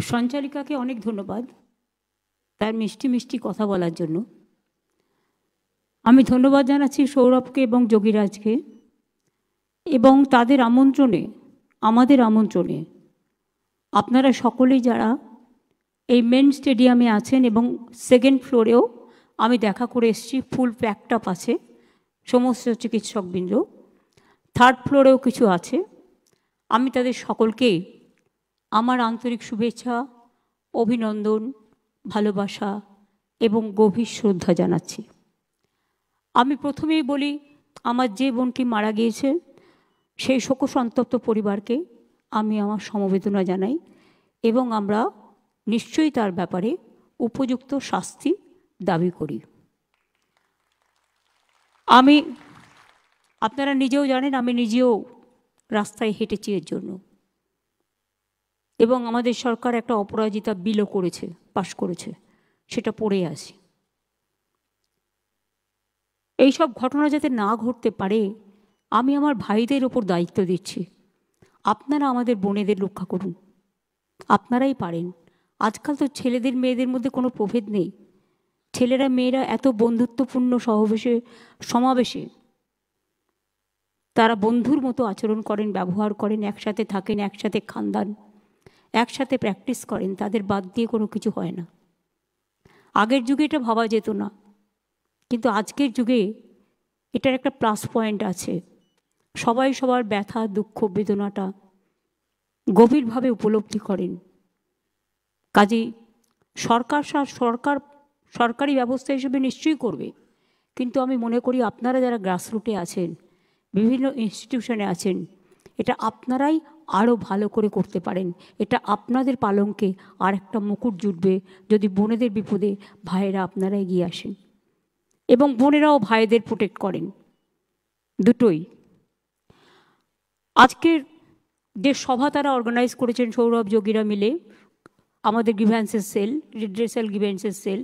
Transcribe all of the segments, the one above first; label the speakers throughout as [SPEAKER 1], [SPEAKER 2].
[SPEAKER 1] সঞ্চালিকাকে অনেক ধন্যবাদ তার মিষ্টি মিষ্টি কথা বলার জন্য। আমি ধন্যবাদ জানাচ্ছি সৌরভকে এবং যোগীরাজকে এবং তাদের আমন্ত্রণে, আমাদের আমন্ত্রণে আপনারা সকলেই যারা এই মেন স্টেডিয়ামে আছেন এবং সেকেন্ড ফ্লোরেও আমি দেখা করে এসেছি, ফুল প্যাকড আপ আছে সমস্ত চিকিৎসকবৃন্দ, থার্ড ফ্লোরেও কিছু আছে। আমি তাদের সকলকে আমার আন্তরিক শুভেচ্ছা, অভিনন্দন, ভালোবাসা এবং গভীর শ্রদ্ধা জানাচ্ছি। আমি প্রথমেই বলি, আমার যে বোনটি মারা গিয়েছে সেই শোকসন্তপ্ত পরিবারকে আমি আমার সমবেদনা জানাই এবং আমরা নিশ্চয়ই তার ব্যাপারে উপযুক্ত শাস্তি দাবি করি। আপনারা নিজেও জানেন, আমি নিজেও রাস্তায় হেঁটেছি এর জন্য, এবং আমাদের সরকার একটা অপরাজিতা বিলও করেছে, পাশ করেছে, সেটা পড়ে আছে। এইসব ঘটনা যাতে না ঘটতে পারে আমি আমার ভাইদের ওপর দায়িত্ব দিচ্ছি। আপনারা আমাদের বোনেদের রক্ষা করুন, আপনারাই পারেন। আজকাল তো ছেলেদের মেয়েদের মধ্যে কোনো প্রভেদ নেই, ছেলেরা মেয়েরা এত বন্ধুত্বপূর্ণ সমাবেশে তারা বন্ধুর মতো আচরণ করেন, ব্যবহার করেন, একসাথে থাকেন, একসাথে খান, একসাথে প্র্যাকটিস করেন, তাদের বাদ দিয়ে কোনো কিছু হয় না। আগের যুগে এটা ভাবা যেত না, কিন্তু আজকের যুগে এটার একটা প্লাস পয়েন্ট আছে। সবাই সবার ব্যথা, দুঃখ, বেদনাটা গভীরভাবে উপলব্ধি করেন। কাজেই সরকারি ব্যবস্থা হিসেবে নিশ্চয়ই করবে, কিন্তু আমি মনে করি আপনারা যারা গ্রাসরুটে আছেন, বিভিন্ন ইনস্টিটিউশনে আছেন, এটা আপনারাই আরও ভালো করে করতে পারেন। এটা আপনাদের পালঙ্কে আর একটা মুকুট জুটবে যদি বোনেদের বিপদে ভাইয়েরা আপনারা এগিয়ে আসেন এবং বোনেরাও ভাইদের প্রোটেক্ট করেন, দুটোই। আজকের যে সভা তারা অর্গানাইজ করেছেন সৌরভ যোগীরা মিলে, আমাদের গ্রিভ্যান্সেস সেল, রিড্রেসাল গ্রিভ্যান্সেস সেল,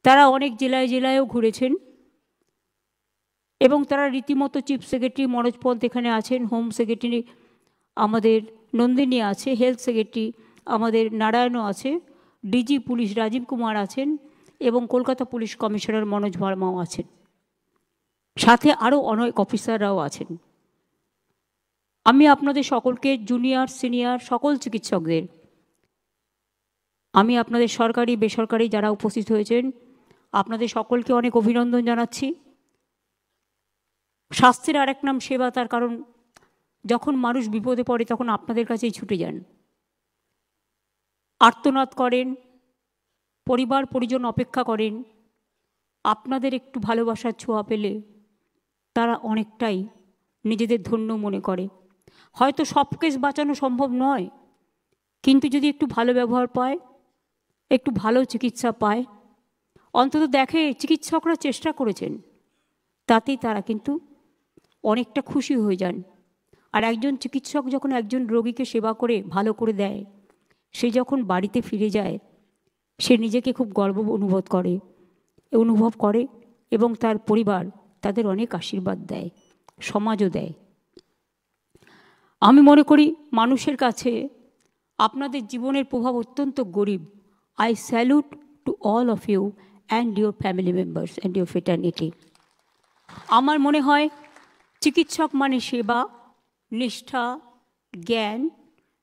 [SPEAKER 1] তারা অনেক জেলায় জেলায়ও ঘুরেছেন এবং তারা রীতিমতো চিফ সেক্রেটারি মনোজ পন্থ এখানে আছেন, হোম সেক্রেটারি আমাদের নন্দিনী আছে, হেলথ সেক্রেটারি আমাদের নারায়ণও আছে, ডিজি পুলিশ রাজীব কুমার আছেন এবং কলকাতা পুলিশ কমিশনার মনোজ ভার্মাও আছেন, সাথে আরও অনেক অফিসাররাও আছেন। আমি আপনাদের সকলকে, জুনিয়র সিনিয়র সকল চিকিৎসকদের, আমি আপনাদের সরকারি বেসরকারি যারা উপস্থিত হয়েছেন আপনাদের সকলকে অনেক অভিনন্দন জানাচ্ছি। স্বাস্থ্যের আরেক নাম সেবা, তার কারণ যখন মানুষ বিপদে পড়ে তখন আপনাদের কাছেই ছুটে যান, আর্তনাদ করেন, পরিবার পরিজন অপেক্ষা করেন। আপনাদের একটু ভালোবাসার ছোঁয়া পেলে তারা অনেকটাই নিজেদের ধন্য মনে করে। হয়তো সব কেস বাঁচানো সম্ভব নয়, কিন্তু যদি একটু ভালো ব্যবহার পায়, একটু ভালো চিকিৎসা পায়, অন্তত দেখে চিকিৎসকরা চেষ্টা করেছেন, তাতেই তারা কিন্তু অনেকটা খুশি হয়ে যান। আর একজন চিকিৎসক যখন একজন রোগীকে সেবা করে ভালো করে দেয়, সে যখন বাড়িতে ফিরে যায় সে নিজেকে খুব গর্ব অনুভব করে এবং তার পরিবার তাদের অনেক আশীর্বাদ দেয়, সমাজও দেয়। আমি মনে করি মানুষের কাছে আপনাদের জীবনের প্রভাব অত্যন্ত গরিব। I salute to all of you and your family members and your fraternity. আমার মনে হয় চিকিৎসক মানে সেবা, নিষ্ঠা, জ্ঞান,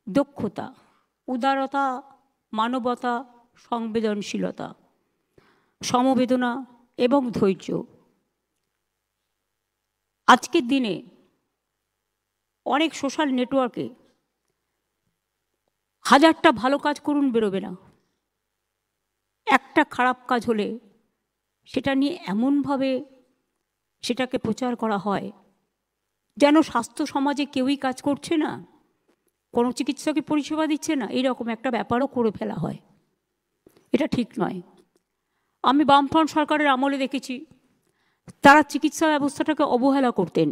[SPEAKER 1] দক্ষতা, উদারতা, মানবতা, সংবেদনশীলতা, সমবেদনা এবং ধৈর্য। আজকের দিনে অনেক সোশ্যাল নেটওয়ার্কে হাজারটা ভালো কাজ করুন, বেরোবে না। একটা খারাপ কাজ হলে সেটা নিয়ে এমনভাবে সেটাকে প্রচার করা হয় যেন স্বাস্থ্য সমাজে কেউই কাজ করছে না, কোনো চিকিৎসকই পরিষেবা দিচ্ছে না, এইরকম একটা ব্যাপারও করে ফেলা হয়। এটা ঠিক নয়। আমি বামফ্রন্ট সরকারের আমলে দেখেছি তারা চিকিৎসা ব্যবস্থাটাকে অবহেলা করতেন।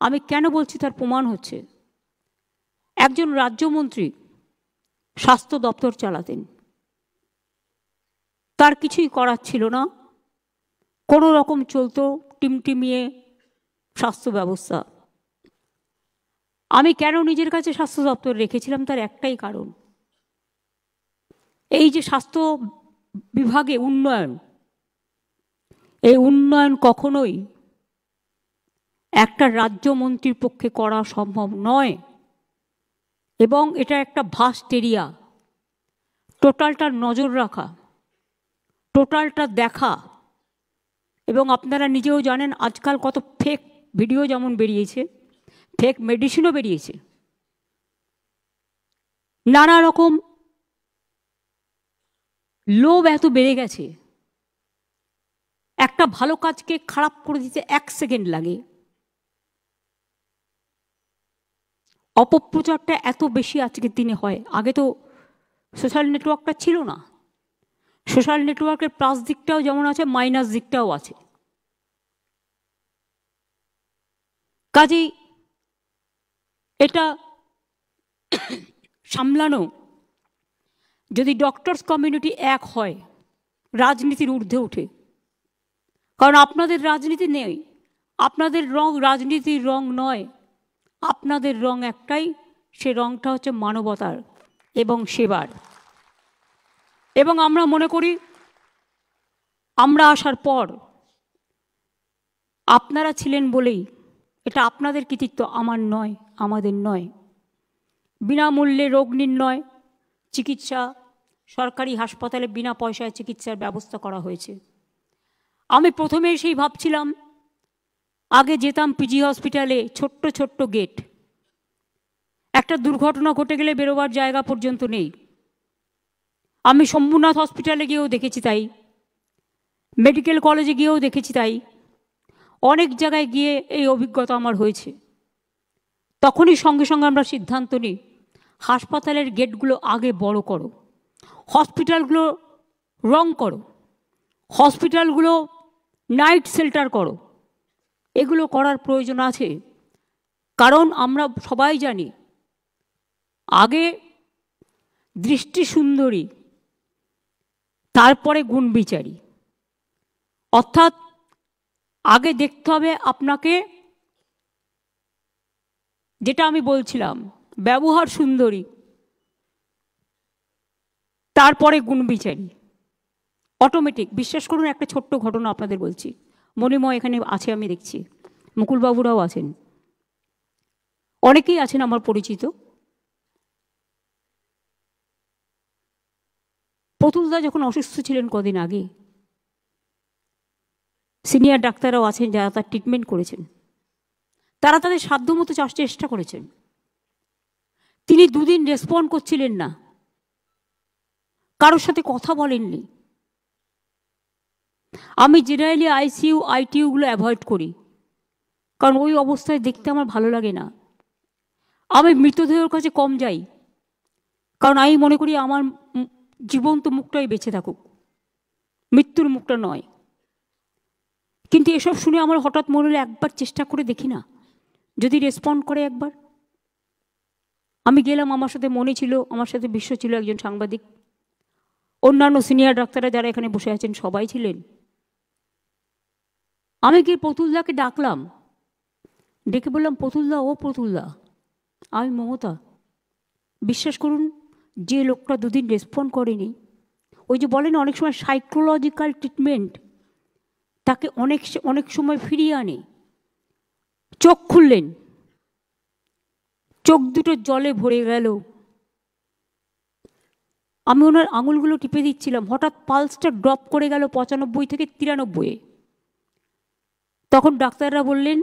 [SPEAKER 1] আমি কেন বলছি তার প্রমাণ হচ্ছে, একজন রাজ্যমন্ত্রী স্বাস্থ্য দপ্তর চালাতেন, তার কিছুই করার ছিল না, কোনো রকম চলতো টিমটিমিয়ে স্বাস্থ্য ব্যবস্থা। আমি কেন নিজের কাছে স্বাস্থ্য দপ্তর রেখেছিলাম তার একটাই কারণ, এই যে স্বাস্থ্য বিভাগে উন্নয়ন, এই উন্নয়ন কখনোই একটা রাজ্যমন্ত্রীর পক্ষে করা সম্ভব নয়, এবং এটা একটা ভাস্ট এরিয়া। টোটালটা নজর রাখা, টোটালটা দেখা, এবং আপনারা নিজেও জানেন আজকাল কত ফেক ভিডিও যেমন বেরিয়েছে, ফেক মেডিসিনও বেরিয়েছে, নানা রকম লোভ এত বেড়ে গেছে, একটা ভালো কাজকে খারাপ করে দিতে 1 সেকেন্ড লাগে। অপপ্রচারটা এত বেশি আজকের দিনে হয়। আগে তো সোশ্যাল নেটওয়ার্কটা ছিল না। সোশ্যাল নেটওয়ার্কের প্লাস দিকটাও যেমন আছে, মাইনাস দিকটাও আছে। কাজেই এটা সামলানো, যদি ডক্টরস কমিউনিটি এক হয় রাজনীতির ঊর্ধ্বে উঠে, কারণ আপনাদের রাজনীতি নেই, আপনাদের রং রাজনীতির রং নয়, আপনাদের রং একটাই, সে রংটা হচ্ছে মানবতার এবং সেবার। এবং আমরা মনে করি আমরা আসার পর আপনারা ছিলেন বলেই, এটা আপনাদের কৃতিত্ব, আমার নয়, আমাদের নয়। বিনামূল্যে রোগ নির্ণয়, চিকিৎসা, সরকারি হাসপাতালে বিনা পয়সায় চিকিৎসার ব্যবস্থা করা হয়েছে। আমি প্রথমে এসেই ভাবছিলাম, আগে যেতাম পিজি হসপিটালে, ছোট্ট ছোট্ট গেট, একটা দুর্ঘটনা ঘটে গেলে বেরোবার জায়গা পর্যন্ত নেই। আমি শম্ভুনাথ হসপিটালে গিয়েও দেখেছি তাই, মেডিকেল কলেজে গিয়েও দেখেছি তাই, অনেক জায়গায় গিয়ে এই অভিজ্ঞতা আমার হয়েছে। তখনই সঙ্গে সঙ্গে আমরা সিদ্ধান্ত নিই, হাসপাতালের গেটগুলো আগে বড় করো, হসপিটালগুলো রং করো, হসপিটালগুলো নাইট শেল্টার করো, এগুলো করার প্রয়োজন আছে। কারণ আমরা সবাই জানি, আগে দৃষ্টি সুন্দরী, তারপরে গুণ বিচারী। অর্থাৎ আগে দেখতে হবে আপনাকে, যেটা আমি বলছিলাম, ব্যবহার সুন্দরী, তারপরে গুণ বিচারী, অটোমেটিক। বিশ্বাস করুন, একটা ছোট্ট ঘটনা আপনাদের বলছি। মণিময় এখানে আছে, আমি দেখছি, মুকুলবাবুরাও আছেন, অনেকেই আছেন আমার পরিচিত। প্রতুলদা যখন অসুস্থ ছিলেন কদিন আগে, সিনিয়র ডাক্তাররাও আছেন যারা তার ট্রিটমেন্ট করেছেন, তারা তাদের সাধ্যমতো চেষ্টা করেছেন। তিনি 2 দিন রেসপন্ড করছিলেন না, কারোর সাথে কথা বলেননি। আমি জেনারেলি আইসিইউ আইটিইউগুলো অ্যাভয়েড করি, কারণ ওই অবস্থায় দেখতে আমার ভালো লাগে না। আমি মৃতদেহের কাছে কম যাই, কারণ আমি মনে করি আমার জীবন্ত মুখটাই বেঁচে থাকুক, মৃত্যুর মুখটা নয়। কিন্তু এসব শুনে আমার হঠাৎ মনে হলো, একবার চেষ্টা করে দেখি না, যদি রেসপন্ড করে একবার। আমি গেলাম, আমার সাথে মনে ছিল, আমার সাথে বিশ্ব ছিল, একজন সাংবাদিক, অন্যান্য সিনিয়র ডাক্তাররা যারা এখানে বসে আছেন সবাই ছিলেন। আমি গিয়ে প্রতুলদাকে ডাকলাম, ডেকে বললাম, প্রতুলদা, ও প্রতুলদা, আমি মমতা। বিশ্বাস করুন, যে লোকটা 2 দিন রেসপন্ড করেনি, ওই যে বলেন অনেক সময় সাইকোলজিক্যাল ট্রিটমেন্ট তাকে অনেক সময় ফিরিয়ে আনে। চোখ খুললেন, চোখ দুটো জলে ভরে গেল। আমি ওনার আঙুলগুলো টিপে দিচ্ছিলাম, হঠাৎ পালসটা ড্রপ করে গেল 95 থেকে 93-এ। তখন ডাক্তাররা বললেন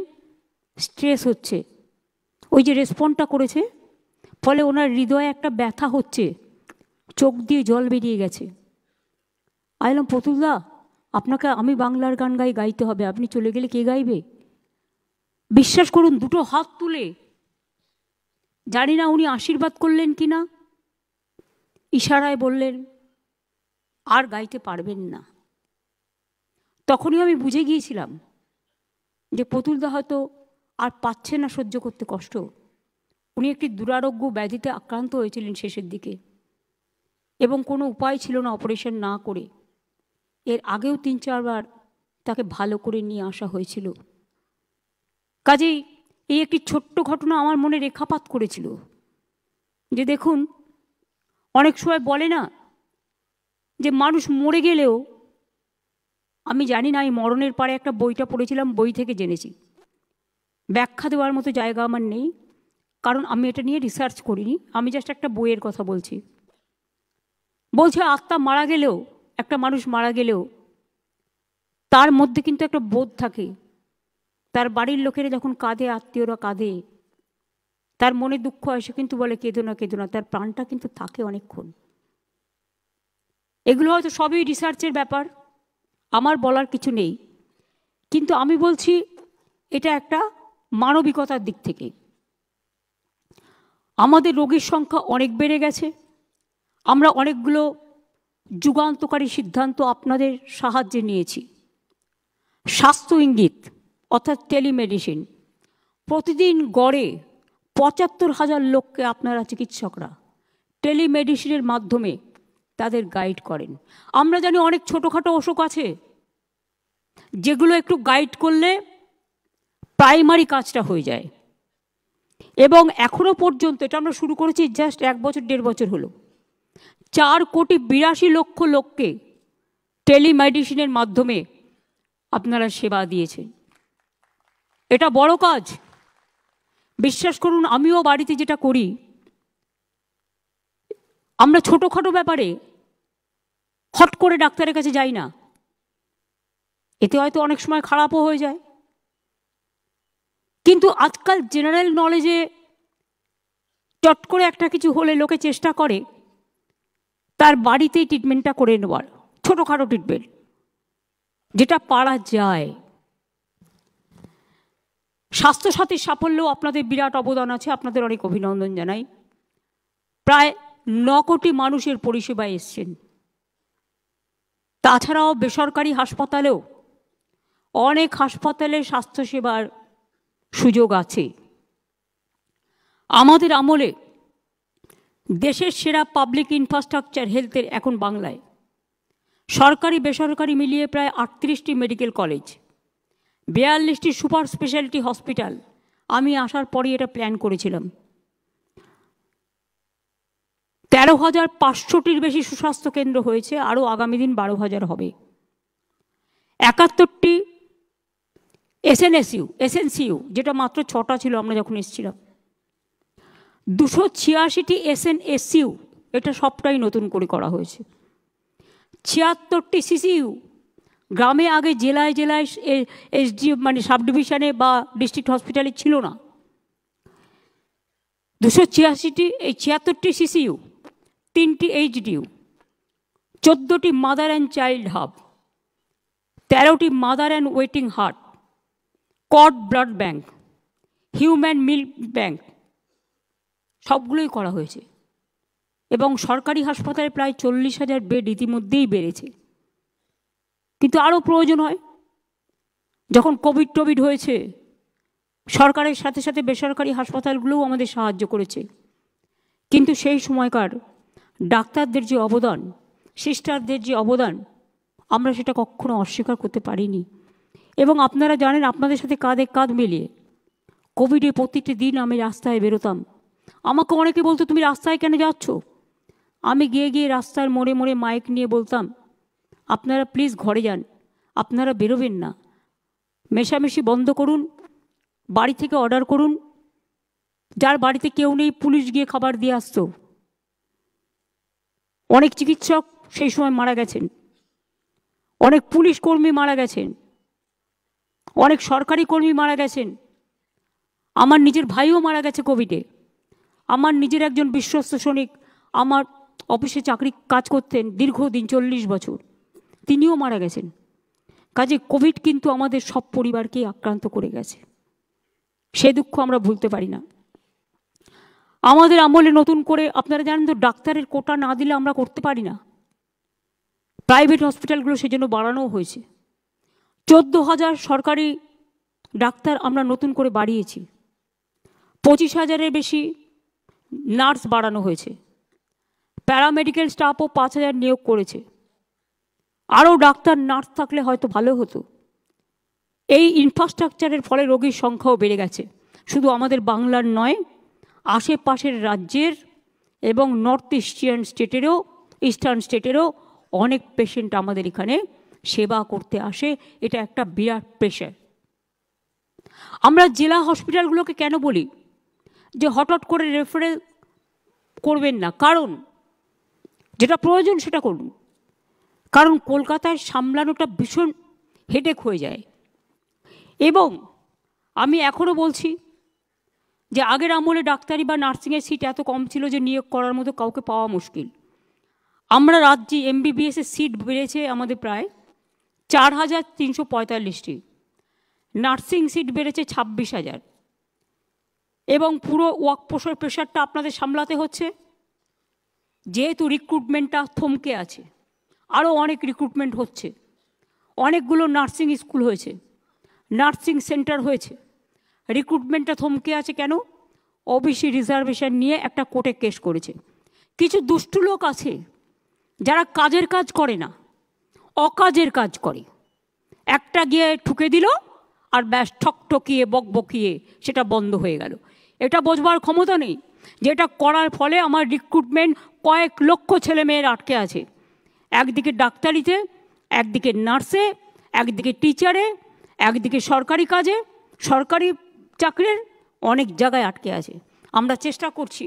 [SPEAKER 1] স্ট্রেস হচ্ছে, ওই যে রেসপন্ডটা করেছে, ফলে ওনার হৃদয়ে একটা ব্যথা হচ্ছে, চোখ দিয়ে জল বেরিয়ে গেছে। আইলাম, প্রতুলদা, আপনাকে আমি বাংলার গান গাইতে হবে, আপনি চলে গেলে কে গাইবে? বিশ্বাস করুন, 2 হাত তুলে, জানি না উনি আশীর্বাদ করলেন কি না, ইশারায় বললেন আর গাইতে পারবেন না। তখনই আমি বুঝে গিয়েছিলাম যে প্রতুলদা হয়তো আর পাচ্ছে না সহ্য করতে কষ্ট। উনি একটি দুরারোগ্য ব্যাধিতে আক্রান্ত হয়েছিলেন শেষের দিকে, এবং কোনো উপায় ছিল না অপারেশন না করে। এর আগেও 3-4 বার তাকে ভালো করে নিয়ে আসা হয়েছিল। কাজেই এই একটি ছোট্ট ঘটনা আমার মনে রেখাপাত করেছিল যে দেখুন, অনেক সময় বলে না যে মানুষ মরে গেলেও, আমি জানি না, এই মরণের পারে একটা বইটা পড়েছিলাম, বই থেকে জেনেছি, ব্যাখ্যা দেওয়ার মতো জায়গা আমার নেই, কারণ আমি এটা নিয়ে রিসার্চ করিনি, আমি জাস্ট একটা বইয়ের কথা বলছি। বলছে আত্মা মারা গেলেও, একটা মানুষ মারা গেলেও তার মধ্যে কিন্তু একটা বোধ থাকে, তার বাড়ির লোকেরা যখন কাঁদে, আত্মীয়রা কাঁদে, তার মনে দুঃখ আসে, কিন্তু বলে কেঁদো না কেঁদো না, তার প্রাণটা কিন্তু থাকে অনেকক্ষণ। এগুলো হয়তো সবই রিসার্চের ব্যাপার, আমার বলার কিছু নেই, কিন্তু আমি বলছি এটা একটা মানবিকতার দিক থেকে। আমাদের রোগীর সংখ্যা অনেক বেড়ে গেছে, আমরা অনেকগুলো যুগান্তকারী সিদ্ধান্ত আপনাদের সাহায্যে নিয়েছি। স্বাস্থ্য ইঙ্গিত অর্থাৎ টেলিমেডিসিন, প্রতিদিন গড়ে ৭৫,০০০ লোককে আপনারা চিকিৎসকরা টেলিমেডিসিনের মাধ্যমে তাদের গাইড করেন। আমরা জানি অনেক ছোটোখাটো অসুখ আছে যেগুলো একটু গাইড করলে প্রাইমারি কাজটা হয়ে যায়, এবং এখনও পর্যন্ত, এটা আমরা শুরু করেছি জাস্ট 1 বছর 1.5 বছর হলো, 4,82,00,000 লোককে টেলিমেডিসিনের মাধ্যমে আপনারা সেবা দিয়েছেন। এটা বড় কাজ, বিশ্বাস করুন। আমিও বাড়িতে যেটা করি, আমরা ছোটোখাটো ব্যাপারে হট করে ডাক্তারের কাছে যাই না, এতে হয়তো অনেক সময় খারাপও হয়ে যায়, কিন্তু আজকাল জেনারেল নলেজে চট করে একটা কিছু হলে লোকে চেষ্টা করে তার বাড়িতেই ট্রিটমেন্টটা করে নেওয়ার, ছোটোখাটো ট্রিটমেন্ট যেটা পারা যায়। স্বাস্থ্যসাথীর সাফল্যেও আপনাদের বিরাট অবদান আছে, আপনাদের অনেক অভিনন্দন জানাই। প্রায় 9 কোটি মানুষের পরিষেবায় এসছেন। তাছাড়াও বেসরকারি হাসপাতালেও অনেক হাসপাতালে স্বাস্থ্যসেবার সুযোগ আছে। আমাদের আমলে দেশের সেরা পাবলিক ইনফ্রাস্ট্রাকচার হেলথের এখন বাংলায়, সরকারি বেসরকারি মিলিয়ে প্রায় 38টি মেডিকেল কলেজ, 42টি সুপার স্পেশালিটি হসপিটাল। আমি আসার পরই এটা প্ল্যান করেছিলাম। 13,500টির বেশি সুস্বাস্থ্য কেন্দ্র হয়েছে, আরও আগামী দিন 12,000 হবে। 71টি এসএনসিইউ, যেটা মাত্র 6টা ছিল আমরা যখন এসেছিলাম। 286টি এসএনএসইউ, এটা সবটাই নতুন করে করা হয়েছে। 76টি সিসিইউ, গ্রামে আগে জেলায় জেলায় মানে সাব ডিভিশনে বা ডিস্ট্রিক্ট হসপিটালে ছিল না। 76টি সিসিইউ, 3টি এইচডিইউ, 14টি মাদার অ্যান্ড চাইল্ড হাব, 13টি mother and waiting hut, cord blood bank, human milk bank, সবগুলোই করা হয়েছে। এবং সরকারি হাসপাতালে প্রায় 40,000 বেড ইতিমধ্যেই বেড়েছে, কিন্তু আরও প্রয়োজন হয়। যখন কোভিড হয়েছে, সরকারের সাথে সাথে বেসরকারি হাসপাতালগুলোও আমাদের সাহায্য করেছে, কিন্তু সেই সময়কার ডাক্তারদের যে অবদান, সিস্টারদের যে অবদান, আমরা সেটা কখনো অস্বীকার করতে পারিনি। এবং আপনারা জানেন, আপনাদের সাথে কাঁধে কাঁধ মিলিয়ে কোভিডে প্রতিটি দিন আমি রাস্তায় বেরোতাম। আমাকে অনেকে বলতো তুমি রাস্তায় কেন যাচ্ছ? আমি গিয়ে রাস্তার মোড়ে মোড়ে মাইক নিয়ে বলতাম, আপনারা প্লিজ ঘরে যান, আপনারা বেরোবেন না, মেশামেশি বন্ধ করুন, বাড়ি থেকে অর্ডার করুন। যার বাড়িতে কেউ নেই, পুলিশ গিয়ে খাবার দিয়ে আসতো। অনেক চিকিৎসক সেই সময় মারা গেছেন, অনেক পুলিশ কর্মী মারা গেছেন, অনেক সরকারি কর্মী মারা গেছেন। আমার নিজের ভাইও মারা গেছে কোভিডে। আমার নিজের একজন বিশ্বস্ত সৈনিক আমার অফিসে কাজ করতেন দীর্ঘদিন, 40 বছর, তিনিও মারা গেছেন। কাজে কোভিড কিন্তু আমাদের সব পরিবারকেই আক্রান্ত করে গেছে, সে দুঃখ আমরা ভুলতে পারি না। আমাদের আমলে নতুন করে, আপনারা জানেন তো, ডাক্তারের কোটা না দিলে আমরা করতে পারি না। প্রাইভেট হসপিটালগুলো সেজন্য বাড়ানো হয়েছে। 14,000 সরকারি ডাক্তার আমরা নতুন করে বাড়িয়েছি। 25,000-এর বেশি নার্স বাড়ানো হয়েছে। প্যারামেডিক্যাল স্টাফও 5,000 নিয়োগ করেছে। আরও ডাক্তার নার্স থাকলে হয়তো ভালো হতো। এই ইনফ্রাস্ট্রাকচারের ফলে রোগীর সংখ্যাও বেড়ে গেছে, শুধু আমাদের বাংলার নয়, আশেপাশের রাজ্যের এবং নর্থ ইস্টার্ন স্টেটেরও অনেক পেশেন্ট আমাদের এখানে সেবা করতে আসে, এটা একটা বিরাট প্রেশার। আমরা জেলা হসপিটালগুলোকে কেন বলি যে হঠাৎ করে রেফারেল করবেন না, কারণ যেটা প্রয়োজন সেটা করুন, কারণ কলকাতায় সামলানোটা ভীষণ হেডেক হয়ে যায়। এবং আমি এখনও বলছি যে আগের আমলে ডাক্তারি বা নার্সিংয়ের সিট এত কম ছিল যে নিয়োগ করার মতো কাউকে পাওয়া মুশকিল। আমরা রাজ্যে এমবিবিএসের সিট বেড়েছে আমাদের প্রায় 4,345টি, নার্সিং সিট বেড়েছে 26,000, এবং পুরো ওয়ার্কফোর্সের প্রেশারটা আপনাদের সামলাতে হচ্ছে। যেহেতু রিক্রুটমেন্টটা থমকে আছে, আরও অনেক রিক্রুটমেন্ট হচ্ছে, অনেকগুলো নার্সিং স্কুল হয়েছে, নার্সিং সেন্টার হয়েছে, রিক্রুটমেন্টটা থমকে আছে কেন? ওবিসি রিজার্ভেশন নিয়ে একটা কোর্টে কেস করেছে। কিছু দুষ্টু লোক আছে যারা কাজের কাজ করে না, অকাজের কাজ করে, একটা গিয়ে ঠুকে দিল আর ব্যাস ঠকঠকিয়ে বকবকিয়ে সেটা বন্ধ হয়ে গেল। এটা বোঝবার ক্ষমতা নেই যেটা করার ফলে আমার রিক্রুটমেন্ট কয়েক লক্ষ ছেলেমেয়ের আটকে আছে, একদিকে ডাক্তারিতে, একদিকে নার্সে, একদিকে টিচারে, একদিকে সরকারি কাজে, সরকারি চাকরির অনেক জায়গায় আটকে আছে। আমরা চেষ্টা করছি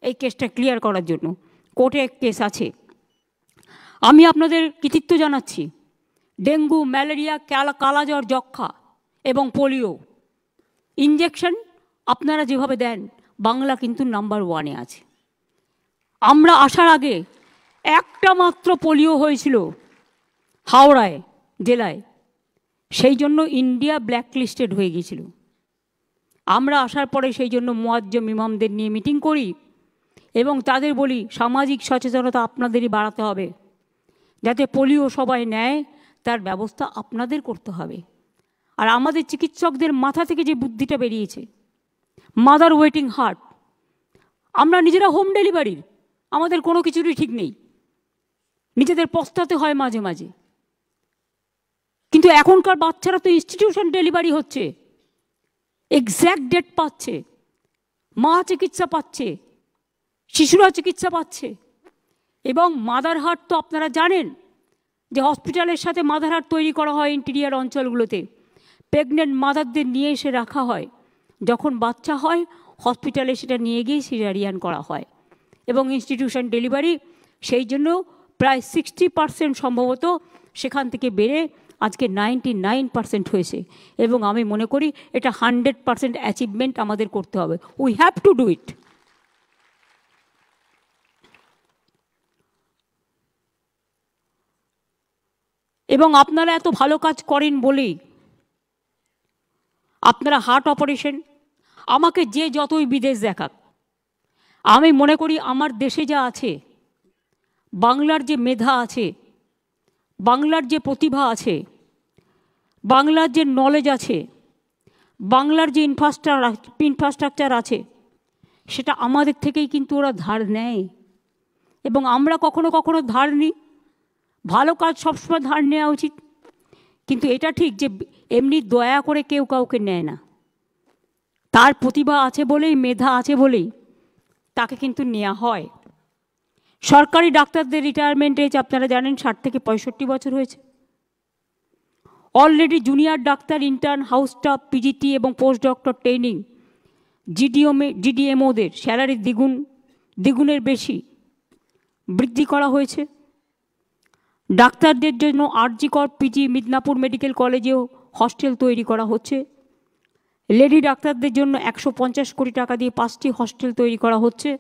[SPEAKER 1] এই কেসটা ক্লিয়ার করার জন্য, কোর্টে কেস আছে। আমি আপনাদের কৃতিত্ব জানাচ্ছি, ডেঙ্গু, ম্যালেরিয়া, কালাজ্বর, যক্ষা এবং পোলিও ইঞ্জেকশন আপনারা যেভাবে দেন, বাংলা কিন্তু নাম্বার 1-এ আছে। আমরা আসার আগে একটা মাত্র পোলিও হয়েছিল হাওড়ায় জেলায়, সেই জন্য ইন্ডিয়া ব্ল্যাকলিস্টেড হয়ে গিয়েছিল। আমরা আসার পরে সেই জন্য মুয়াজ্জম ইমামদের নিয়ে মিটিং করি এবং তাদের বলি সামাজিক সচেতনতা আপনাদেরই বাড়াতে হবে, যাতে পোলিও সবাই নেয় তার ব্যবস্থা আপনাদের করতে হবে। আর আমাদের চিকিৎসকদের মাথা থেকে যে বুদ্ধিটা বেরিয়েছে, মাদার ওয়েটিং হার্ট, আমরা নিজেরা হোম ডেলিভারির, আমাদের কোনো কিছুরই ঠিক নেই, নিজেদের পস্তাতে হয় মাঝে মাঝে। কিন্তু এখনকার বাচ্চারা তো ইনস্টিটিউশন ডেলিভারি হচ্ছে, এক্স্যাক্ট ডেট পাচ্ছে, মা চিকিৎসা পাচ্ছে, শিশুরা চিকিৎসা পাচ্ছে। এবং মাদার হার্ট তো আপনারা জানেন যে হসপিটালের সাথে মাদার হার্ট তৈরি করা হয় ইন্টেরিয়ার অঞ্চলগুলোতে, প্রেগনেন্ট মাদারদের নিয়ে এসে রাখা হয়, যখন বাচ্চা হয় হসপিটালে সেটা নিয়ে গিয়ে সিজারিয়ান করা হয়। এবং ইনস্টিটিউশন ডেলিভারি সেই জন্য প্রায় 60% সম্ভবত সেখান থেকে বেড়ে আজকে 99% হয়েছে। এবং আমি মনে করি এটা 100% অ্যাচিভমেন্ট আমাদের করতে হবে, we have to do it. এবং আপনারা এত ভালো কাজ করেন বলেই আপনারা হার্ট অপারেশন, আমাকে যে যতই বিদেশ দেখাক, আমি মনে করি আমার দেশে যা আছে, বাংলার যে মেধা আছে, বাংলার যে প্রতিভা আছে, বাংলার যে নলেজ আছে, বাংলার যে ইনফ্রাস্ট্রাকচার আছে, সেটা আমাদের থেকেই কিন্তু ওরা ধার নেয়। এবং আমরা কখনো কখনো ধার নিই, ভালো কাজ সবসময় ধার নেওয়া উচিত, কিন্তু এটা ঠিক যে এমনি দয়া করে কেউ কাউকে নেয় না, তার প্রতিভা আছে বলেই, মেধা আছে বলেই তাকে কিন্তু নেওয়া হয়। সরকারি ডাক্তারদের রিটায়ারমেন্ট এজ আপনারা জানেন 60 থেকে 65 বছর হয়েছে। Already junior doctor, intern, house staff, PGT এবং পোস্ট ডক্টর ট্রেনিং, জিডিএমওদের স্যালারি দ্বিগুণের বেশি বৃদ্ধি করা হয়েছে। ডাক্তারদের জন্য আরজি কর, পিজি, মিদনাপুর মেডিকেল কলেজেও হস্টেল তৈরি করা হচ্ছে। লেডি ডাক্তারদের জন্য 150 কোটি টাকা দিয়ে 5টি হস্টেল তৈরি করা হচ্ছে।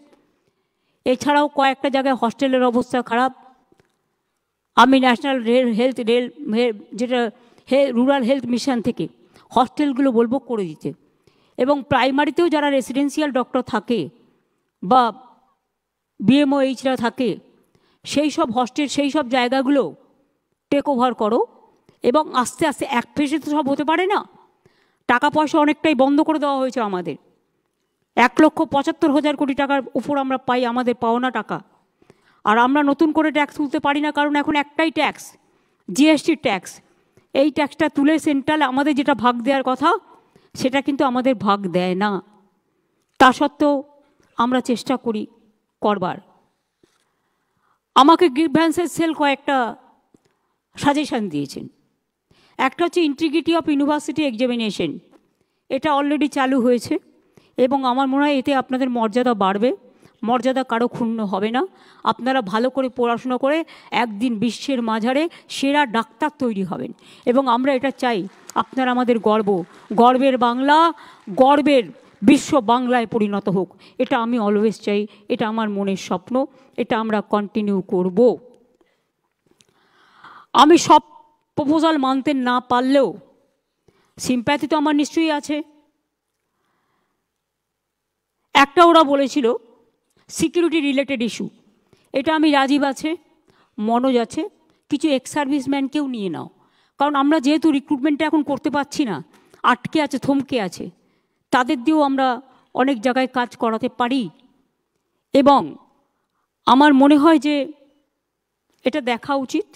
[SPEAKER 1] এছাড়াও কয়েকটা জায়গায় হস্টেলের অবস্থা খারাপ। আমি ন্যাশনাল যেটা রুরাল হেলথ মিশন থেকে হস্টেলগুলো বলবো করে দিতে, এবং প্রাইমারিতেও যারা রেসিডেন্সিয়াল ডক্টর থাকে বা বিএমওএইচরা থাকে, সেই সব হস্টেল, সেই সব জায়গাগুলো টেক ওভার করো। এবং আস্তে আস্তে এক ফেসে তো সব হতে পারে না, টাকা পয়সা অনেকটাই বন্ধ করে দেওয়া হয়েছে আমাদের। 1,75,000 কোটি টাকার উপর আমরা পাই আমাদের পাওনা টাকা, আর আমরা নতুন করে ট্যাক্স তুলতে পারি না, কারণ এখন একটাই ট্যাক্স, জিএসটি ট্যাক্স। এই ট্যাক্সটা তুলে সেন্ট্রাল আমাদের যেটা ভাগ দেওয়ার কথা সেটা কিন্তু আমাদের ভাগ দেয় না। তা সত্ত্বেও আমরা চেষ্টা করি করবার। আমাকে গ্রিভ্যান্সেস সেল কয়েকটা সাজেশন দিয়েছেন। একটা হচ্ছে ইন্টিগ্রিটি অফ ইউনিভার্সিটি এক্সামিনেশন, এটা অলরেডি চালু হয়েছে এবং আমার মনে হয় এতে আপনাদের মর্যাদা বাড়বে, মর্যাদা কারো ক্ষুণ্ণ হবে না। আপনারা ভালো করে পড়াশুনো করে একদিন বিশ্বের মাঝারে সেরা ডাক্তার তৈরি হবেন এবং আমরা এটা চাই আপনারা আমাদের গর্বের বাংলা, গর্বের বিশ্ব বাংলায় পরিণত হোক, এটা আমি অলওয়েজ চাই, এটা আমার মনের স্বপ্ন, এটা আমরা কন্টিনিউ করব। আমি সব প্রপোজাল মানতে না পারলেও সিম্প্যাথি তো আমার নিশ্চয়ই আছে। একটা ওরা বলেছিল সিকিউরিটি রিলেটেড ইস্যু, এটা আমি রাজীব আছে, মনোজ আছে, কিছু এক্স সার্ভিসম্যানকেও নিয়ে নাও, কারণ আমরা যেহেতু রিক্রুটমেন্টটা এখন করতে পারছি না, আটকে আছে, থমকে আছে, তাদের দিয়েও আমরা অনেক জায়গায় কাজ করাতে পারি। এবং আমার মনে হয় যে এটা দেখা উচিত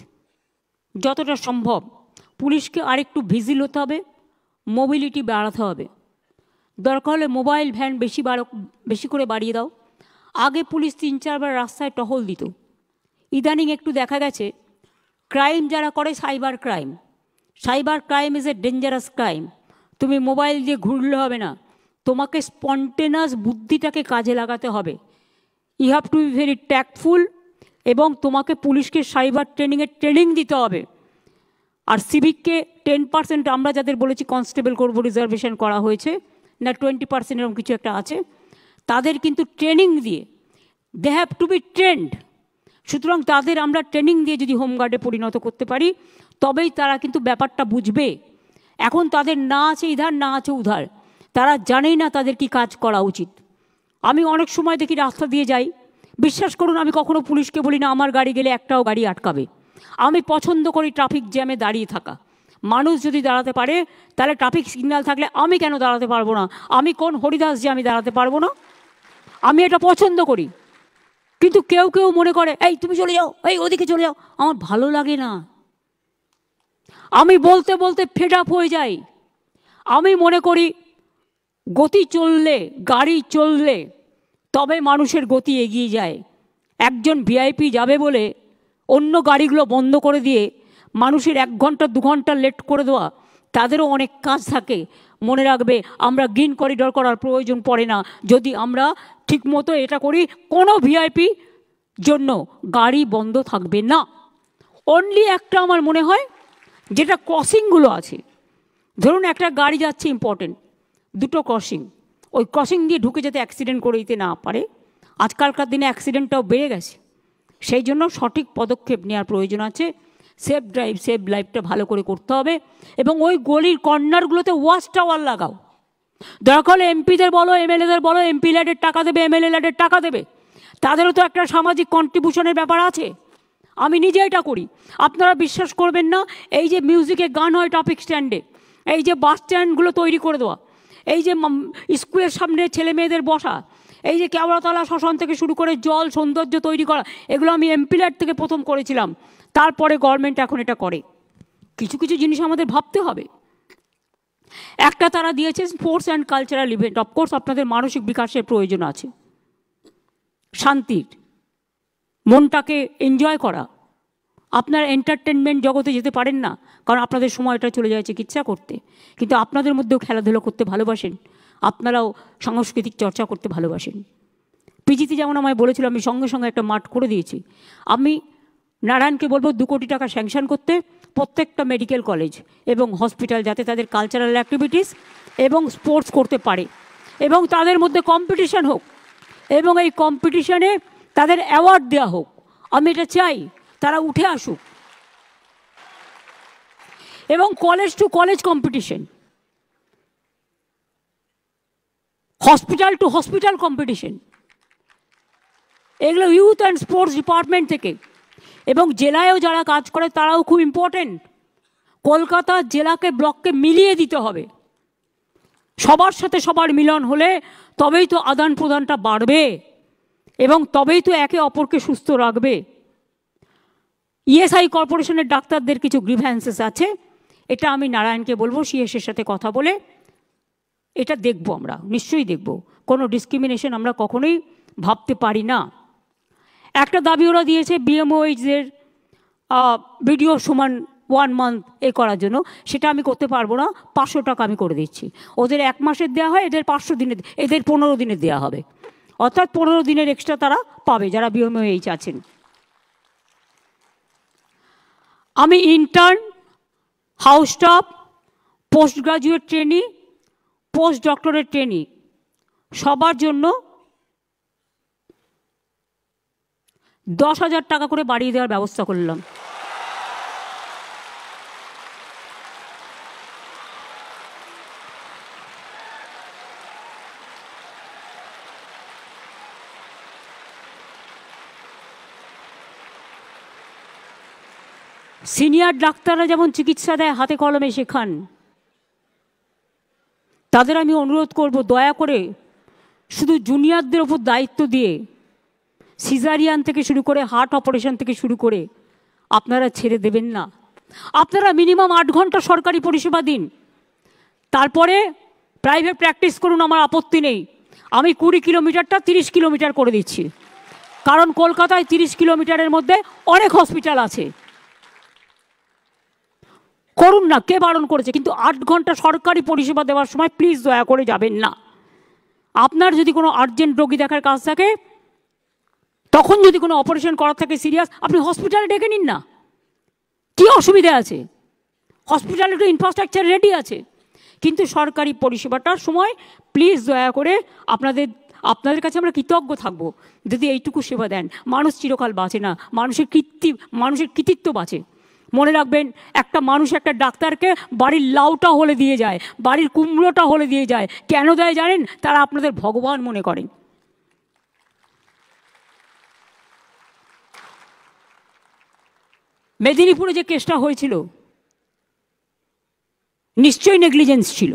[SPEAKER 1] যতটা সম্ভব। পুলিশকে আরেকটু ভিজিল হতে হবে, মোবিলিটি বাড়াতে হবে, দরকার হলে মোবাইল ভ্যান বেশি করে বাড়িয়ে দাও। আগে পুলিশ 3-4 বার রাস্তায় টহল দিত, ইদানিং একটু দেখা গেছে ক্রাইম যারা করে cyber crime is a dangerous crime. তুমি মোবাইল দিয়ে ঘুরলে হবে না, তোমাকে স্পন্টেনাস বুদ্ধিটাকে কাজে লাগাতে হবে। You have to be very tactful এবং তোমাকে পুলিশকে সাইবার ট্রেনিং দিতে হবে। আর সিভিককে 10% আমরা যাদের বলেছি কনস্টেবল করবো, রিজার্ভেশন করা হয়েছে না, 20% এরকম কিছু একটা আছে, তাদের কিন্তু ট্রেনিং দিয়ে, they have to be trained. সুতরাং তাদের আমরা ট্রেনিং দিয়ে যদি হোমগার্ডে পরিণত করতে পারি তবেই তারা কিন্তু ব্যাপারটা বুঝবে। এখন তাদের না আছে ইধার, না আছে উধার, তারা জানেই না তাদের কি কাজ করা উচিত। আমি অনেক সময় দেখি রাস্তা দিয়ে যাই, বিশ্বাস করুন আমি কখনো পুলিশকে বলি না আমার গাড়ি গেলে একটাও গাড়ি আটকাবে। আমি পছন্দ করি ট্রাফিক জ্যামে দাঁড়িয়ে থাকা। মানুষ যদি দাঁড়াতে পারে তাহলে ট্রাফিক সিগন্যাল থাকলে আমি কেন দাঁড়াতে পারবো না? আমি কোন হরিদাস যে আমি দাঁড়াতে পারবো না? আমি এটা পছন্দ করি। কিন্তু কেউ কেউ মনে করে এই তুমি চলে যাও, এই ওদিকে চলে যাও, আমার ভালো লাগে না। আমি বলতে বলতে ফেড আপ হয়ে যাই। আমি মনে করি গতি চললে, গাড়ি চললে তবে মানুষের গতি এগিয়ে যায়। একজন ভিআইপি যাবে বলে অন্য গাড়িগুলো বন্ধ করে দিয়ে মানুষের 1 ঘন্টা 2 ঘন্টা লেট করে দেওয়া, তাদেরও অনেক কাজ থাকে। মনে রাখবে আমরা গ্রিন করিডর করার প্রয়োজন পড়ে না যদি আমরা ঠিকমতো এটা করি। কোনো ভিআইপি জন্য গাড়ি বন্ধ থাকবে না। অনলি একটা আমার মনে হয় যেটা ক্রসিংগুলো আছে, ধরুন একটা গাড়ি যাচ্ছে ইম্পর্টেন্ট, 2টো ক্রসিং, ওই ক্রসিং দিয়ে ঢুকে যেতে অ্যাক্সিডেন্ট করে দিতে না পারে। আজকালকার দিনে অ্যাক্সিডেন্টটাও বেড়ে গেছে, সেই জন্য সঠিক পদক্ষেপ নেওয়ার প্রয়োজন আছে। সেফ ড্রাইভ, সেফ লাইফটা ভালো করে করতে হবে এবং ওই গলির কর্নারগুলোতে ওয়াচ টাওয়ার লাগাও। দরকার হলে এমপিদের বলো, এমএলএদের বলো, এমপি ল্যাডের টাকা দেবে, এমএলএ ল্যাডের টাকা দেবে, তাদেরও তো একটা সামাজিক কন্ট্রিবিউশনের ব্যাপার আছে। আমি নিজে এটা করি, আপনারা বিশ্বাস করবেন না। এই যে মিউজিকে গান হয় ট্রাফিক স্ট্যান্ডে, এই যে বাস স্ট্যান্ডগুলো তৈরি করে দেওয়া, এই যে স্কুলের সামনে ছেলে মেয়েদের বসা, এই যে কেওড়াতলা শ্মশান থেকে শুরু করে জল সৌন্দর্য তৈরি করা, এগুলো আমি এমপি ল্যাড থেকে প্রথম করেছিলাম, তারপরে গভর্নমেন্ট এখন এটা করে। কিছু কিছু জিনিস আমাদের ভাবতে হবে। একটা তারা দিয়েছে sports and cultural event. Of course আপনাদের মানসিক বিকাশের প্রয়োজন আছে, শান্তির, মনটাকে এনজয় করা। আপনারা এন্টারটেনমেন্ট জগতে যেতে পারেন না কারণ আপনাদের সময়টা চলে যায় চিকিৎসা করতে, কিন্তু আপনাদের মধ্যেও খেলাধুলো করতে ভালোবাসেন, আপনারাও সাংস্কৃতিক চর্চা করতে ভালোবাসেন। পিজিতে যেমন আমায় বলেছিল, আমি সঙ্গে সঙ্গে একটা মাঠ করে দিয়েছি। আমি নারায়ণকে বলবো 2 কোটি টাকা স্যাংশন করতে প্রত্যেকটা মেডিকেল কলেজ এবং হসপিটাল, যাতে তাদের কালচারাল অ্যাক্টিভিটিস এবং স্পোর্টস করতে পারে এবং তাদের মধ্যে কম্পিটিশন হোক এবং এই কম্পিটিশনে তাদের অ্যাওয়ার্ড দেওয়া হোক। আমি এটা চাই, তারা উঠে আসুক। এবং college to college competition, hospital two hospital competition, এগুলো ইউথ অ্যান্ড স্পোর্টস ডিপার্টমেন্ট থেকে এবং জেলায়ও যারা কাজ করে তারাও খুব ইম্পর্টেন্ট। কলকাতা জেলাকে ব্লককে মিলিয়ে দিতে হবে। সবার সাথে সবার মিলন হলে তবেই তো আদান প্রদানটা বাড়বে এবং তবেই তো একে অপরকে সুস্থ রাখবে। ইএসআই কর্পোরেশনের ডাক্তারদের কিছু গ্রিভ্যান্সেস আছে, এটা আমি নারায়ণকে বলবো সিএসের সাথে কথা বলে এটা দেখব, আমরা নিশ্চয়ই দেখব। কোনো ডিসক্রিমিনেশন আমরা কখনোই ভাবতে পারি না। একটা দাবি ওরা দিয়েছে বিএমওএইচদের ভিডিও সমান 1 মান্থ এ করার জন্য, সেটা আমি করতে পারবো না, 500 টাকা আমি করে দিচ্ছি। ওদের 1 মাসের দেওয়া হয়, এদের 500 দিনের, এদের 15 দিনের দেওয়া হবে, অর্থাৎ 15 দিনের এক্সট্রা তারা পাবে যারা বিএমওএইচ আছেন। আমি intern, house staff, post graduate trainee, post doctorate trainee সবার জন্য 10,000 টাকা করে বাড়িয়ে দেওয়ার ব্যবস্থা করলাম। সিনিয়র ডাক্তাররা যেমন চিকিৎসা দেয়, হাতে কলমে শেখান, তাদের আমি অনুরোধ করব দয়া করে শুধু জুনিয়রদের ওপর দায়িত্ব দিয়ে সিজারিয়ান থেকে শুরু করে হার্ট অপারেশন থেকে শুরু করে আপনারা ছেড়ে দেবেন না। আপনারা মিনিমাম 8 ঘন্টা সরকারি পরিষেবা দিন, তারপরে প্রাইভেট প্র্যাকটিস করুন, আমার আপত্তি নেই। আমি 20 কিলোমিটারটা 30 কিলোমিটার করে দিচ্ছি, কারণ কলকাতায় 30 কিলোমিটারের মধ্যে অনেক হসপিটাল আছে। করুন না, কে বারণ করেছে? কিন্তু 8 ঘন্টা সরকারি পরিষেবা দেওয়ার সময় প্লিজ দয়া করে যাবেন না। আপনার যদি কোনো আর্জেন্ট রোগী দেখার কাজ থাকে, তখন যদি কোনো অপারেশন করার থাকে সিরিয়াস, আপনি হসপিটালে ডেকে নিন না, কী অসুবিধা আছে? হসপিটালে তো ইনফ্রাস্ট্রাকচার রেডি আছে। কিন্তু সরকারি পরিষেবাটার সময় প্লিজ দয়া করে আপনাদের কাছে আমরা কৃতজ্ঞ থাকব যদি এইটুকু সেবা দেন। মানুষ চিরকাল বাঁচে না, মানুষের কৃতিত্ব বাঁচে। মনে রাখবেন, একটা মানুষ একটা ডাক্তারকে বাড়ির লাউটা হলে দিয়ে যায়, বাড়ির কুমড়োটা হলে দিয়ে যায়। কেন দেয় জানেন? তারা আপনাদের ভগবান মনে করেন। মেদিনীপুরে যে কেসটা হয়েছিল নিশ্চয়ই নেগলিজেন্স ছিল,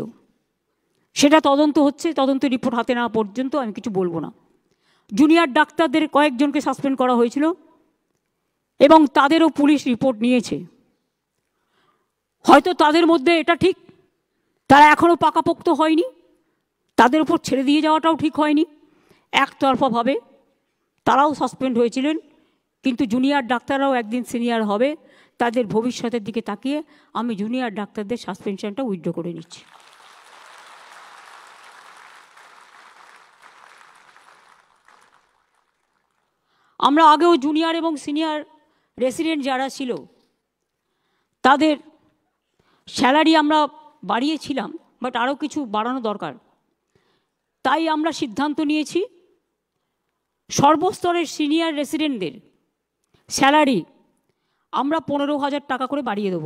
[SPEAKER 1] সেটা তদন্ত হচ্ছে, তদন্ত রিপোর্ট হাতে নেওয়া পর্যন্ত আমি কিছু বলবো না। জুনিয়র ডাক্তারদের কয়েকজনকে সাসপেন্ড করা হয়েছিল এবং তাদেরও পুলিশ রিপোর্ট নিয়েছে। হয়তো তাদের মধ্যে এটা ঠিক, তারা এখনও পাকাপোক্ত হয়নি, তাদের উপর ছেড়ে দিয়ে যাওয়াটাও ঠিক হয়নি, একতরফাভাবে তারাও সাসপেন্ড হয়েছিলেন। কিন্তু জুনিয়র ডাক্তাররাও একদিন সিনিয়র হবে, তাদের ভবিষ্যতের দিকে তাকিয়ে আমি জুনিয়র ডাক্তারদের সাসপেনশনটা উইথড্র করে নিচ্ছি। আমরা আগেও জুনিয়র এবং সিনিয়র রেসিডেন্ট যারা ছিল তাদের স্যালারি আমরা বাড়িয়েছিলাম, বাট আরও কিছু বাড়ানো দরকার। তাই আমরা সিদ্ধান্ত নিয়েছি সর্বস্তরের সিনিয়র রেসিডেন্টদের স্যালারি আমরা 15,000 টাকা করে বাড়িয়ে দেব।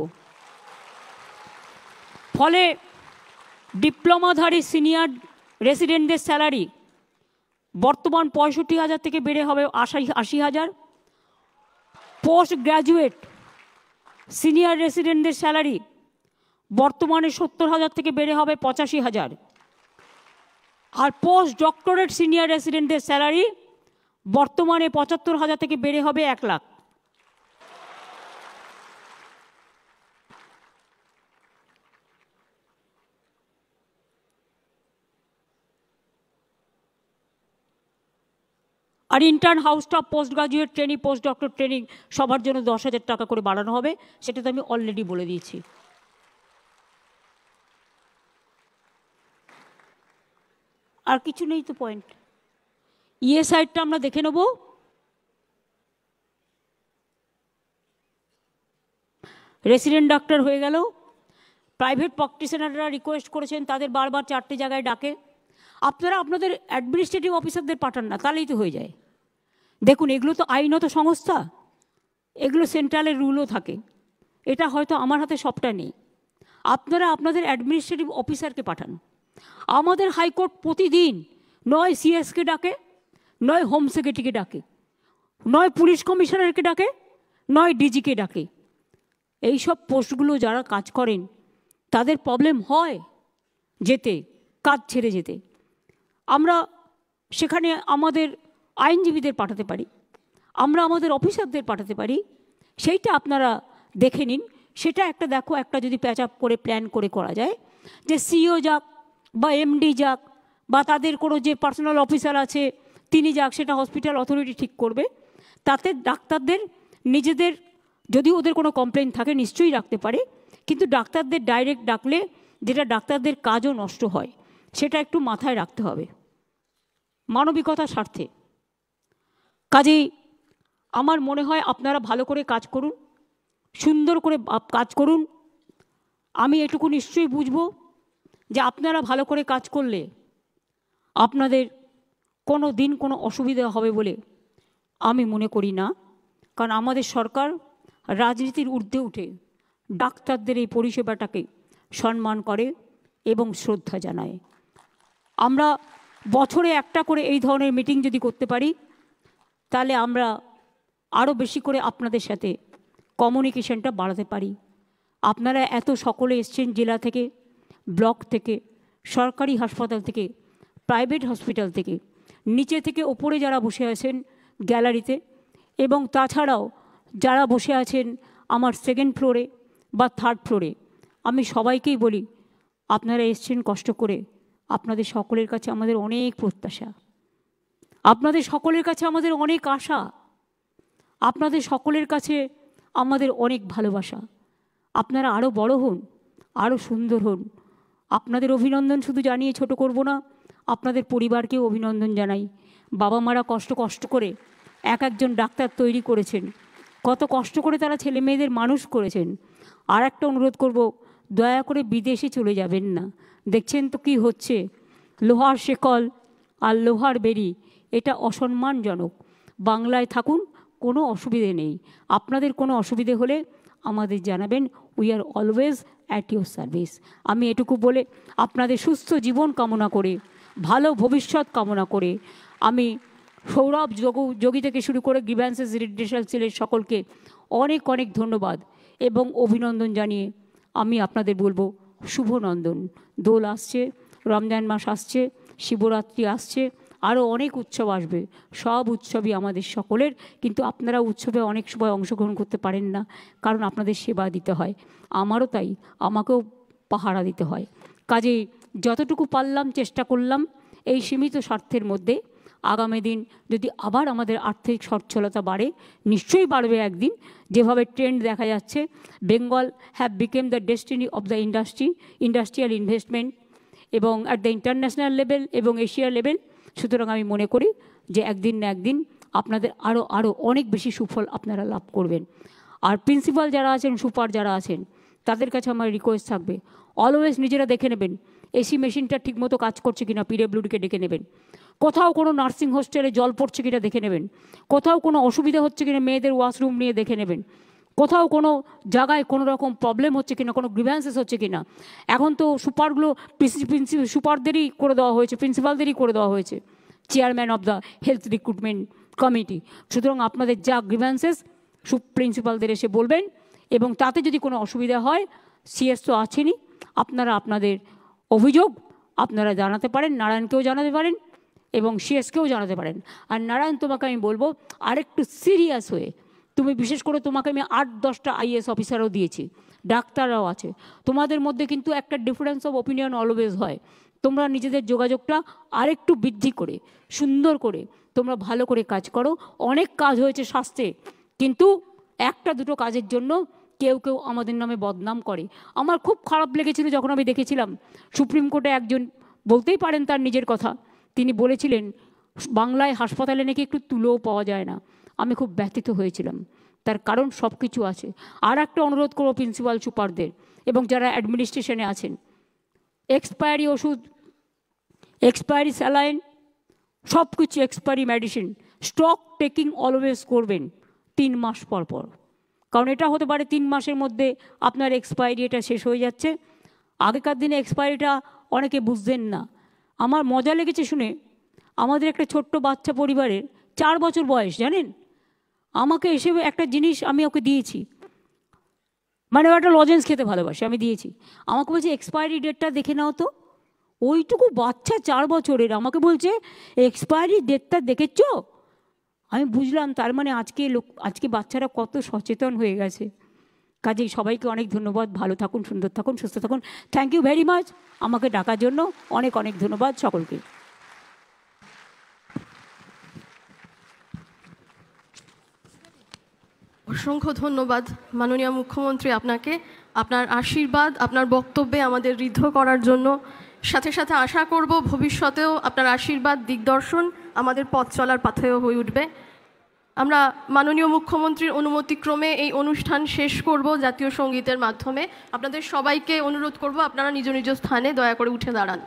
[SPEAKER 1] ফলে ডিপ্লোমাধারী সিনিয়র রেসিডেন্টদের স্যালারি বর্তমান 65,000 থেকে বেড়ে হবে 80,000। পোস্ট গ্র্যাজুয়েট সিনিয়র রেসিডেন্টদের স্যালারি বর্তমানে 70,000 থেকে বেড়ে হবে 85,000। আর পোস্ট ডক্টরেট সিনিয়র রেসিডেন্টদের স্যালারি বর্তমানে 75,000 থেকে বেড়ে হবে 1 লাখ। আর intern, house staff, post graduate training, post doctor training সবার জন্য 10,000 টাকা করে বাড়ানো হবে, সেটা তো আমি অলরেডি বলে দিয়েছি। আর কিছু নেই তো পয়েন্ট। সাইডটা আমরা দেখে নেব। রেসিডেন্ট ডাক্তার হয়ে গেল। প্রাইভেট প্র্যাকটিশনাররা রিকোয়েস্ট করেছেন, তাদের বারবার 4টে জায়গায় ডাকে। আপনারা আপনাদের অ্যাডমিনিস্ট্রেটিভ অফিসারদের পাঠান না, তাহলেই তো হয়ে যায়। দেখুন, এগুলো তো আইনত সংস্থা, এগুলো সেন্ট্রালের রুলও থাকে, এটা হয়তো আমার হাতে সবটা নেই। আপনারা আপনাদের অ্যাডমিনিস্ট্রেটিভ অফিসারকে পাঠান। আমাদের হাইকোর্ট প্রতিদিন নয় সিএসকে ডাকে, নয় হোম সেক্রেটারিকে ডাকে, নয় পুলিশ কমিশনারকে ডাকে, নয় ডিজিকে ডাকে। এইসব পোস্টগুলো যারা কাজ করেন তাদের প্রবলেম হয় যেতে, কাজ ছেড়ে যেতে। আমরা সেখানে আমাদের আইনজীবীদের পাঠাতে পারি, আমরা আমাদের অফিসারদের পাঠাতে পারি, সেইটা আপনারা দেখে নিন। সেটা একটা দেখো, একটা যদি প্যাচ আপ করে প্ল্যান করে করা যায়, যে সিও যাক বা এমডি যাক বা তাদের কোনো যে পার্সোনাল অফিসার আছে তিনি যাক, সেটা হসপিটাল অথরিটি ঠিক করবে। তাতে ডাক্তারদের নিজেদের যদি ওদের কোনো কমপ্লেন থাকে নিশ্চয়ই রাখতে পারে, কিন্তু ডাক্তারদের ডাইরেক্ট ডাকলে যেটা ডাক্তারদের কাজও নষ্ট হয়, সেটা একটু মাথায় রাখতে হবে মানবিকতার স্বার্থে। কাজেই আমার মনে হয় আপনারা ভালো করে কাজ করুন, সুন্দর করে কাজ করুন। আমি এটুকু নিশ্চয়ই বুঝবো যে আপনারা ভালো করে কাজ করলে আপনাদের কোনো দিন কোনো অসুবিধা হবে বলে আমি মনে করি না। কারণ আমাদের সরকার রাজনীতির ঊর্ধ্বে উঠে ডাক্তারদের এই পরিষেবাটাকে সম্মান করে এবং শ্রদ্ধা জানায়। আমরা বছরে একটা করে এই ধরনের মিটিং যদি করতে পারি, তাহলে আমরা আরও বেশি করে আপনাদের সাথে কমিউনিকেশনটা বাড়াতে পারি। আপনারা এত সকলে এসছেন জেলা থেকে, ব্লক থেকে, সরকারি হাসপাতাল থেকে, প্রাইভেট হসপিটাল থেকে, নিচে থেকে ওপরে যারা বসে আছেন গ্যালারিতে, এবং তাছাড়াও যারা বসে আছেন আমার সেকেন্ড ফ্লোরে বা থার্ড ফ্লোরে, আমি সবাইকেই বলি আপনারা এসছেন কষ্ট করে। আপনাদের সকলের কাছে আমাদের অনেক প্রত্যাশা, আপনাদের সকলের কাছে আমাদের অনেক আশা, আপনাদের সকলের কাছে আমাদের অনেক ভালোবাসা। আপনারা আরও বড় হন, আরও সুন্দর হন। আপনাদের অভিনন্দন শুধু জানিয়ে ছোট করব না, আপনাদের পরিবারকেও অভিনন্দন জানাই। বাবা মারা কষ্ট করে এক একজন ডাক্তার তৈরি করেছেন, কত কষ্ট করে তারা ছেলে মেয়েদের মানুষ করেছেন। আর একটা অনুরোধ করব, দয়া করে বিদেশে চলে যাবেন না। দেখছেন তো কি হচ্ছে, লোহার শেকল আর লোহার বেরি, এটা অসম্মানজনক। বাংলায় থাকুন, কোনো অসুবিধে নেই। আপনাদের কোনো অসুবিধে হলে আমাদের জানাবেন, we are always at your service. আমি এটুকু বলে আপনাদের সুস্থ জীবন কামনা করে, ভালো ভবিষ্যৎ কামনা করে, আমি সৌরভ যোগী থেকে শুরু করে গ্রিভ্যান্সেস রিড্রেসাল সেলের সকলকে অনেক অনেক ধন্যবাদ এবং অভিনন্দন জানিয়ে আমি আপনাদের বলবো শুভ নন্দন। দোল আসছে, রমজান মাস আসছে, শিবরাত্রি আসছে, আরও অনেক উৎসব আসবে। সব উৎসবই আমাদের সকলের, কিন্তু আপনারা উৎসবে অনেক সময় অংশগ্রহণ করতে পারেন না, কারণ আপনাদের সেবা দিতে হয়। আমারও তাই, আমাকেও পাহারা দিতে হয়। কাজেই যতটুকু পারলাম চেষ্টা করলাম এই সীমিত স্বার্থের মধ্যে। আগামী দিন যদি আবার আমাদের আর্থিক সচ্ছলতা বাড়ে, নিশ্চয়ই বাড়বে একদিন, যেভাবে ট্রেন্ড দেখা যাচ্ছে, Bengal have became the destiny of the industrial investment, এবং অ্যাট দ্য ইন্টারন্যাশনাল লেভেল এবং এশিয়া লেভেল। সুতরাং আমি মনে করি যে একদিন না একদিন আপনাদের আরও অনেক বেশি সুফল আপনারা লাভ করবেন। আর প্রিন্সিপাল যারা আছেন, সুপার যারা আছেন, তাদের কাছে আমার রিকোয়েস্ট থাকবে, অলওয়েজ নিজেরা দেখে নেবেন এসি মেশিনটা ঠিকমতো কাজ করছে কিনা, পিডব্লিউডিকে ডেকে নেবেন। কোথাও কোনো নার্সিং হোস্টেলে জল পড়ছে কিনা দেখে নেবেন। কোথাও কোনো অসুবিধা হচ্ছে কিনা মেয়েদের ওয়াশরুম নিয়ে দেখে নেবেন। কোথাও কোনো জায়গায় কোনো রকম প্রবলেম হচ্ছে কিনা, কোনো গ্রিভ্যান্সেস হচ্ছে কিনা। এখন তো সুপারগুলো সুপারদেরই করে দেওয়া হয়েছে, প্রিন্সিপালদেরই করে দেওয়া হয়েছে chairman of the health recruitment committee. সুতরাং আপনাদের যা গ্রিভ্যান্সেস প্রিন্সিপালদের এসে বলবেন, এবং তাতে যদি কোনো অসুবিধা হয়, সিএস তো আছেনই, আপনারা আপনাদের অভিযোগ আপনারা জানাতে পারেন, নারায়ণকেও জানাতে পারেন এবং সিএসকেও জানাতে পারেন। আর নারায়ণ, তোমাকে আমি বলবো আরেকটু সিরিয়াস হয়ে, তুমি বিশেষ করে তোমাকে আমি 8-10টা আইএস অফিসারও দিয়েছি, ডাক্তাররাও আছে, তোমাদের মধ্যে কিন্তু একটা ডিফারেন্স অফ ওপিনিয়ন অলওয়েজ হয়। তোমরা নিজেদের যোগাযোগটা আরেকটু বৃদ্ধি করে, সুন্দর করে তোমরা ভালো করে কাজ করো। অনেক কাজ হয়েছে স্বাস্থ্যে, কিন্তু একটা দুটো কাজের জন্য কেউ আমাদের নামে বদনাম করে। আমার খুব খারাপ লেগেছিল যখন আমি দেখেছিলাম সুপ্রিম কোর্টে একজন, বলতেই পারেন তার নিজের কথা, তিনি বলেছিলেন বাংলায় হাসপাতালে নাকি একটু তুলোও পাওয়া যায় না। আমি খুব ব্যথিত হয়েছিলাম, তার কারণ সব কিছু আছে। আর একটা অনুরোধ করবো প্রিন্সিপাল সুপারদের এবং যারা অ্যাডমিনিস্ট্রেশনে আছেন, এক্সপায়ারি ওষুধ, এক্সপায়ারি স্যালাইন, সব কিছু expiry medicine stock taking always করবেন 3 মাস পর পর। কারণ এটা হতে পারে 3 মাসের মধ্যে আপনার এক্সপায়ারি এটা শেষ হয়ে যাচ্ছে। আগেকার দিনে এক্সপায়ারিটা অনেকে বুঝতেন না। আমার মজা লেগেছে শুনে, আমাদের একটা ছোট্ট বাচ্চা পরিবারের 4 বছর বয়স, জানেন, আমাকে এসে একটা জিনিস আমি ওকে দিয়েছি, মানে একটা লজেন্স খেতে ভালোবাসে, আমি দিয়েছি। আমাকে বলছে এক্সপায়ারি ডেটটা দেখে নাও তো। ওইটুকু বাচ্চা 4 বছরের আমাকে বলছে এক্সপায়ারি ডেটটা দেখেছ? আমি বুঝলাম তার মানে আজকে বাচ্চারা কত সচেতন হয়ে গেছে। কাজেই সবাইকে অনেক ধন্যবাদ। ভালো থাকুন, সুন্দর থাকুন, সুস্থ থাকুন। থ্যাংক ইউ ভেরি মাচ আমাকে ডাকার জন্য। অনেক অনেক ধন্যবাদ সকলকে।
[SPEAKER 2] অসংখ্য ধন্যবাদ মাননীয় মুখ্যমন্ত্রী আপনাকে, আপনার আশীর্বাদ, আপনার বক্তব্যে আমাদের ঋদ্ধ করার জন্য। সাথে সাথে আশা করব ভবিষ্যতেও আপনার আশীর্বাদ দিগদর্শন আমাদের পথ চলার পাথেয় হয়ে উঠবে। আমরা মাননীয় মুখ্যমন্ত্রীর অনুমতিক্রমে এই অনুষ্ঠান শেষ করব জাতীয় সঙ্গীতের মাধ্যমে। আপনাদের সবাইকে অনুরোধ করব আপনারা নিজ নিজ স্থানে দয়া করে উঠে দাঁড়ান।